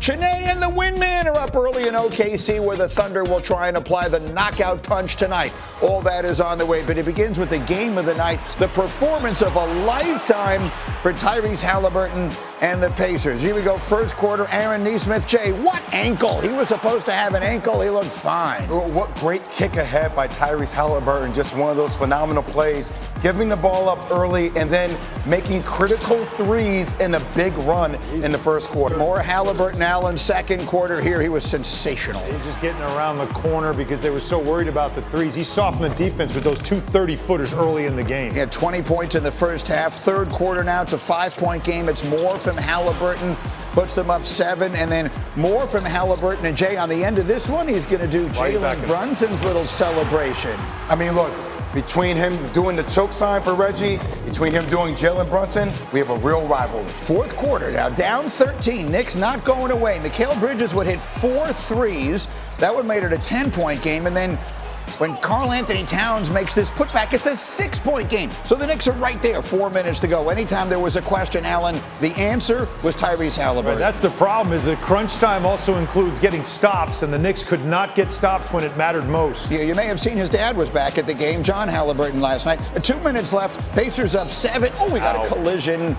Chiney and the Windman are up early in OKC, where the Thunder will try and apply the knockout punch tonight. All that is on the way, but it begins with the game of the night, the performance of a lifetime for Tyrese Haliburton and the Pacers. Here we go, first quarter, Aaron Nesmith. Jay, what ankle? He was supposed to have an ankle. He looked fine. What great kick ahead by Tyrese Haliburton. Just one of those phenomenal plays, giving the ball up early and then making critical threes in a big run in the first quarter. More Haliburton Allen, second quarter here. He was sensational. He's just getting around the corner because they were so worried about the threes. He softened the defense with those two 30-footers early in the game. He had 20 points in the first half. Third quarter now, it's a 5-point game. It's more from Haliburton. Puts them up 7, and then more from Haliburton. And Jay, on the end of this one, he's going to do Jalen Brunson's little celebration. I mean, look, between him doing the choke sign for Reggie, between him doing Jalen Brunson, we have a real rivalry. Fourth quarter now, down 13. Knicks not going away. Mikal Bridges would hit 4 threes. That would have made it a 10-point game. And then when Karl Anthony Towns makes this putback, it's a 6-point game. So the Knicks are right there, 4 minutes to go. Anytime there was a question, Allen, the answer was Tyrese Haliburton. Right, that's the problem, is that crunch time also includes getting stops, and the Knicks could not get stops when it mattered most. Yeah, you may have seen his dad was back at the game, John Haliburton, last night. 2 minutes left, Pacers up 7. Oh, we got a collision.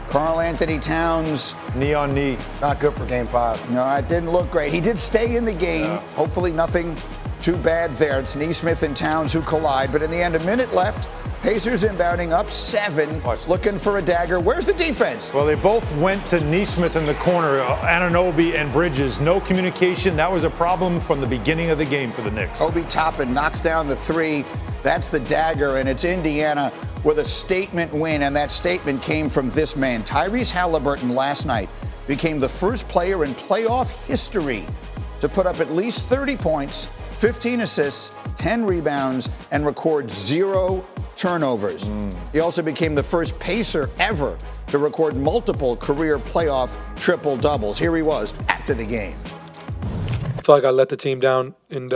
Karl Anthony Towns. Knee on knee. Not good for game 5. No, it didn't look great. He did stay in the game. Hopefully nothing too bad there. It's Nesmith and Towns who collide. But in the end, a minute left. Pacers inbounding up 7, looking for a dagger. Where's the defense? Well, they both went to Nesmith in the corner, Anunoby and Bridges. No communication. That was a problem from the beginning of the game for the Knicks. Obi Toppin knocks down the 3. That's the dagger, and it's Indiana with a statement win, and that statement came from this man. Tyrese Haliburton last night became the first player in playoff history to put up at least 30 points, 15 assists, 10 rebounds, and record 0 turnovers. He also became the first Pacer ever to record multiple career playoff triple-doubles. Here he was after the game. I feel like I let the team down in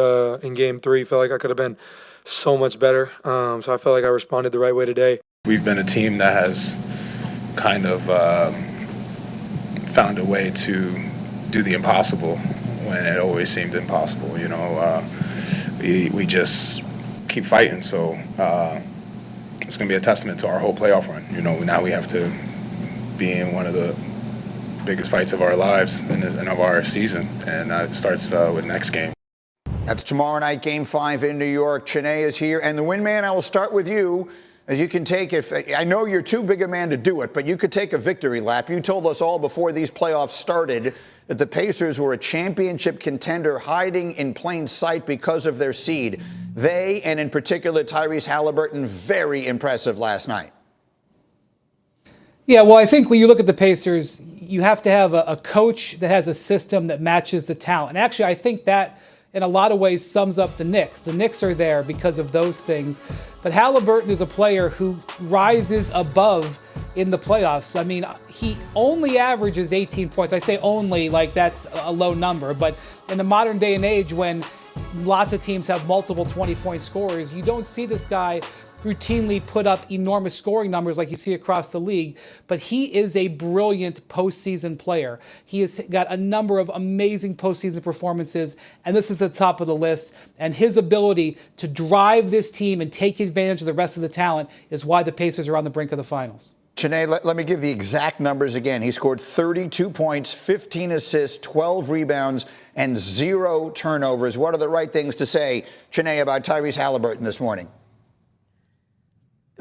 Game 3. I feel like I could have been so much better. So I felt like I responded the right way today. We've been a team that has kind of found a way to do the impossible when it always seemed impossible. You know, we just keep fighting. So it's going to be a testament to our whole playoff run. You know, now we have to be in one of the biggest fights of our lives and of our season, and it starts with next game. That's tomorrow night, Game 5 in New York. Chiney is here. And the Windman, I will start with you. As you can take, I know you're too big a man to do it, but you could take a victory lap. You told us all before these playoffs started that the Pacers were a championship contender hiding in plain sight because of their seed. They, and in particular Tyrese Haliburton, very impressive last night. Yeah, well, I think when you look at the Pacers, you have to have a coach that has a system that matches the talent. And actually, I think that in a lot of ways sums up the Knicks. The Knicks are there because of those things. But Haliburton is a player who rises above in the playoffs. I mean, he only averages 18 points. I say only like that's a low number. But in the modern day and age when lots of teams have multiple 20-point scorers, you don't see this guy routinely put up enormous scoring numbers like you see across the league, but he is a brilliant postseason player. He has got a number of amazing postseason performances, and this is at the top of the list. And his ability to drive this team and take advantage of the rest of the talent is why the Pacers are on the brink of the finals. Chiney, let me give the exact numbers again. He scored 32 points, 15 assists, 12 rebounds, and 0 turnovers. What are the right things to say, Chiney, about Tyrese Haliburton this morning?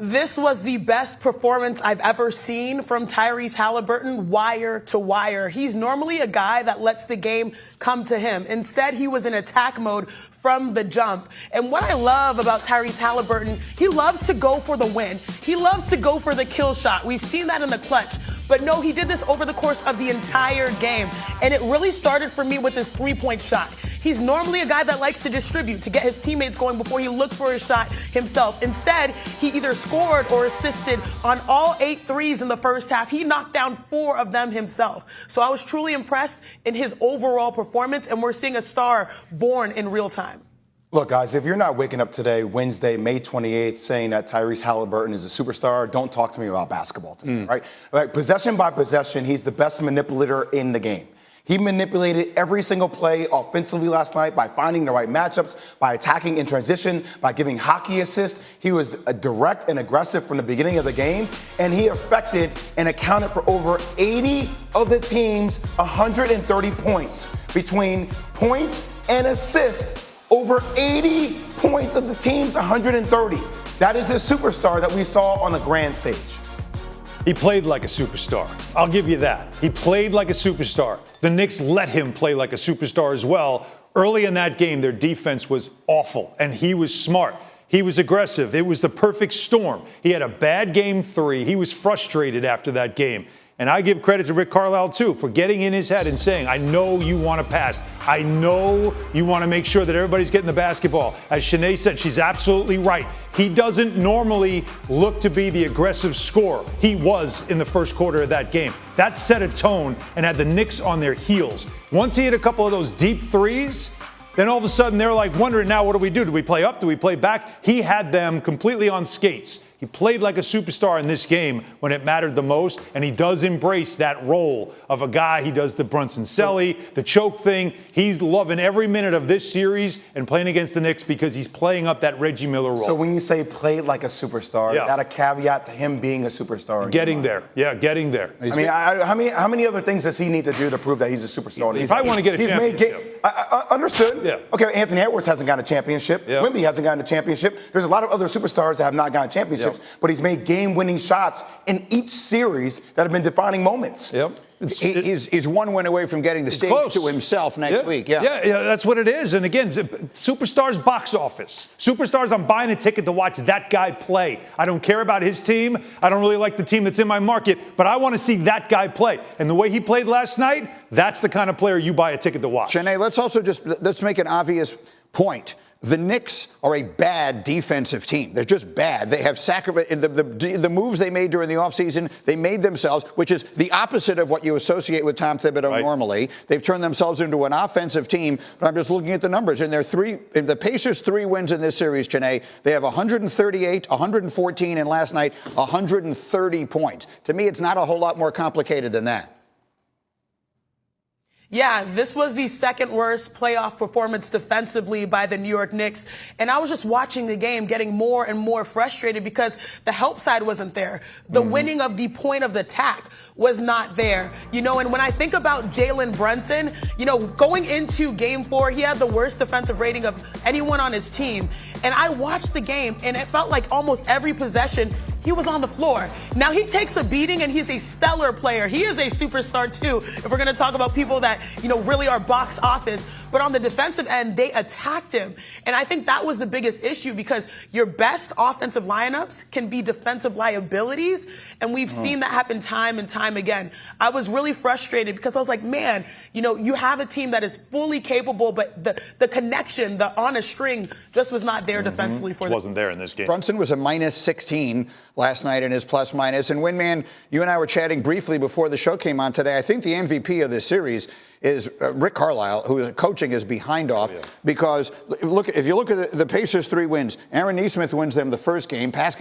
This was the best performance I've ever seen from Tyrese Haliburton, wire to wire. He's normally a guy that lets the game come to him. Instead, he was in attack mode from the jump. And what I love about Tyrese Haliburton, he loves to go for the win. He loves to go for the kill shot. We've seen that in the clutch. But no, he did this over the course of the entire game. And it really started for me with his three-point shot. He's normally a guy that likes to distribute, to get his teammates going before he looks for his shot himself. Instead, he either scored or assisted on all 8 threes in the first half. He knocked down 4 of them himself. So I was truly impressed in his overall performance, and we're seeing a star born in real time. Look, guys, if you're not waking up today, Wednesday, May 28th, saying that Tyrese Haliburton is a superstar, don't talk to me about basketball today, right? Like, possession by possession, he's the best manipulator in the game. He manipulated every single play offensively last night by finding the right matchups, by attacking in transition, by giving hockey assists. He was direct and aggressive from the beginning of the game, and he affected and accounted for over 80 of the team's 130 points. Between points and assists, over 80 points of the team's 130. That is a superstar that we saw on the grand stage. He played like a superstar. I'll give you that. He played like a superstar. The Knicks let him play like a superstar as well. Early in that game, their defense was awful, and he was smart. He was aggressive. It was the perfect storm. He had a bad game 3. He was frustrated after that game. And I give credit to Rick Carlisle, too, for getting in his head and saying, I know you want to pass. I know you want to make sure that everybody's getting the basketball. As Chiney said, she's absolutely right. He doesn't normally look to be the aggressive scorer. He was in the first quarter of that game. That set a tone and had the Knicks on their heels. Once he hit a couple of those deep threes, then all of a sudden they're like wondering, now what do we do? Do we play up? Do we play back? He had them completely on skates. He played like a superstar in this game when it mattered the most, and he does embrace that role of a guy. He does the Brunson Selly, the choke thing. He's loving every minute of this series and playing against the Knicks because he's playing up that Reggie Miller role. So when you say played like a superstar, is that a caveat to him being a superstar? Getting there. Yeah, getting there. I mean, how many other things does he need to do to prove that he's a superstar? He probably want to get a championship. Understood. Yeah. Okay, Anthony Edwards hasn't gotten a championship. Yeah. Wemby hasn't gotten a championship. There's a lot of other superstars that have not gotten championships, but he's made game-winning shots in each series that have been defining moments. Yep. He's one win away from getting the stage close to himself next week. Yeah, that's what it is. And again, superstars box office. Superstars, I'm buying a ticket to watch that guy play. I don't care about his team. I don't really like the team that's in my market, but I want to see that guy play. And the way he played last night, that's the kind of player you buy a ticket to watch. Chiney, let's make an obvious point. The Knicks are a bad defensive team. They're just bad. They have sacrificed the moves they made during the offseason. They made themselves, which is the opposite of what you associate with Tom Thibodeau normally. They've turned themselves into an offensive team. But I'm just looking at the numbers. In the Pacers' 3 wins in this series, Chiney, they have 138, 114, and last night 130 points. To me, it's not a whole lot more complicated than that. Yeah, this was the second worst playoff performance defensively by the New York Knicks. And I was just watching the game getting more and more frustrated because the help side wasn't there. The winning of the point of the attack was not there. You know, and when I think about Jalen Brunson, you know, going into game 4, he had the worst defensive rating of anyone on his team. And I watched the game and it felt like almost every possession he was on the floor. Now he takes a beating and he's a stellar player. He is a superstar too, if we're going to talk about people that, you know, really are box office. But on the defensive end, they attacked him. And I think that was the biggest issue because your best offensive lineups can be defensive liabilities. And we've seen that happen time and time again. I was really frustrated because I was like, man, you know, you have a team that is fully capable, but the connection, the on a string just was not there defensively for them. It wasn't there in this game. Brunson was a minus 16 last night in his plus minus. And Winman, you and I were chatting briefly before the show came on today. I think the MVP of this series is Rick Carlisle, who coaching is behind off, because if you look at the Pacers' 3 wins, Aaron Nesmith wins them the first game. Pascal